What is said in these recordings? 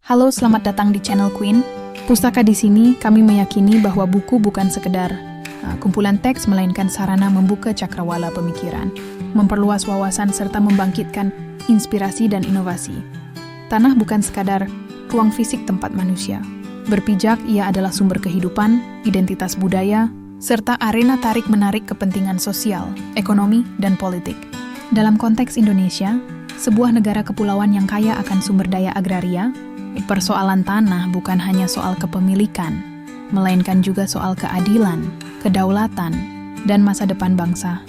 Halo, selamat datang di channel Queen. Pustaka di sini kami meyakini bahwa buku bukan sekedar kumpulan teks, melainkan sarana membuka cakrawala pemikiran, memperluas wawasan serta membangkitkan inspirasi dan inovasi. Tanah bukan sekadar ruang fisik tempat manusia. Berpijak, ia adalah sumber kehidupan, identitas budaya, serta arena tarik-menarik kepentingan sosial, ekonomi, dan politik. Dalam konteks Indonesia, sebuah negara kepulauan yang kaya akan sumber daya agraria, persoalan tanah bukan hanya soal kepemilikan, melainkan juga soal keadilan, kedaulatan, dan masa depan bangsa.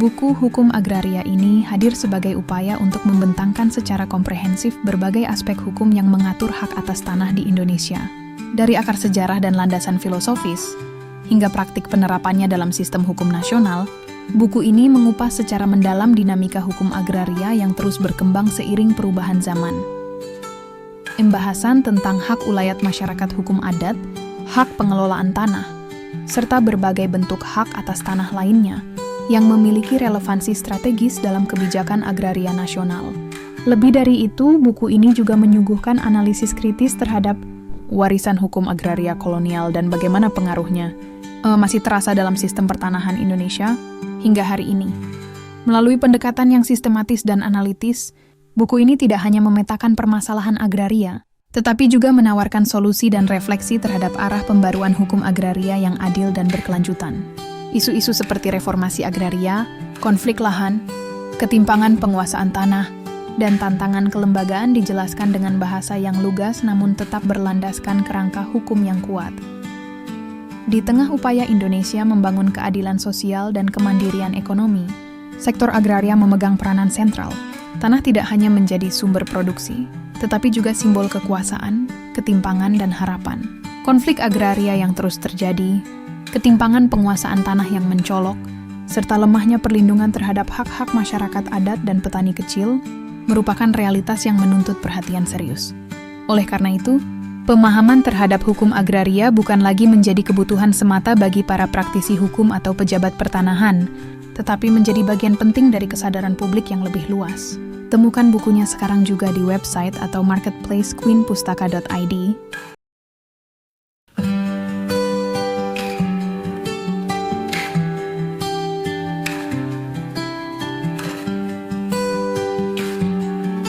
Buku Hukum Agraria ini hadir sebagai upaya untuk membentangkan secara komprehensif berbagai aspek hukum yang mengatur hak atas tanah di Indonesia. Dari akar sejarah dan landasan filosofis, hingga praktik penerapannya dalam sistem hukum nasional, buku ini mengupas secara mendalam dinamika hukum agraria yang terus berkembang seiring perubahan zaman. Pembahasan tentang hak ulayat masyarakat hukum adat, hak pengelolaan tanah, serta berbagai bentuk hak atas tanah lainnya yang memiliki relevansi strategis dalam kebijakan agraria nasional. Lebih dari itu, buku ini juga menyuguhkan analisis kritis terhadap warisan hukum agraria kolonial dan bagaimana pengaruhnya masih terasa dalam sistem pertanahan Indonesia hingga hari ini. Melalui pendekatan yang sistematis dan analitis, buku ini tidak hanya memetakan permasalahan agraria, tetapi juga menawarkan solusi dan refleksi terhadap arah pembaruan hukum agraria yang adil dan berkelanjutan. Isu-isu seperti reformasi agraria, konflik lahan, ketimpangan penguasaan tanah, dan tantangan kelembagaan dijelaskan dengan bahasa yang lugas namun tetap berlandaskan kerangka hukum yang kuat. Di tengah upaya Indonesia membangun keadilan sosial dan kemandirian ekonomi, sektor agraria memegang peranan sentral. Tanah tidak hanya menjadi sumber produksi, tetapi juga simbol kekuasaan, ketimpangan, dan harapan. Konflik agraria yang terus terjadi, ketimpangan penguasaan tanah yang mencolok, serta lemahnya perlindungan terhadap hak-hak masyarakat adat dan petani kecil merupakan realitas yang menuntut perhatian serius. Oleh karena itu, pemahaman terhadap hukum agraria bukan lagi menjadi kebutuhan semata bagi para praktisi hukum atau pejabat pertanahan, tetapi menjadi bagian penting dari kesadaran publik yang lebih luas. Temukan bukunya sekarang juga di website atau marketplace queenpustaka.id.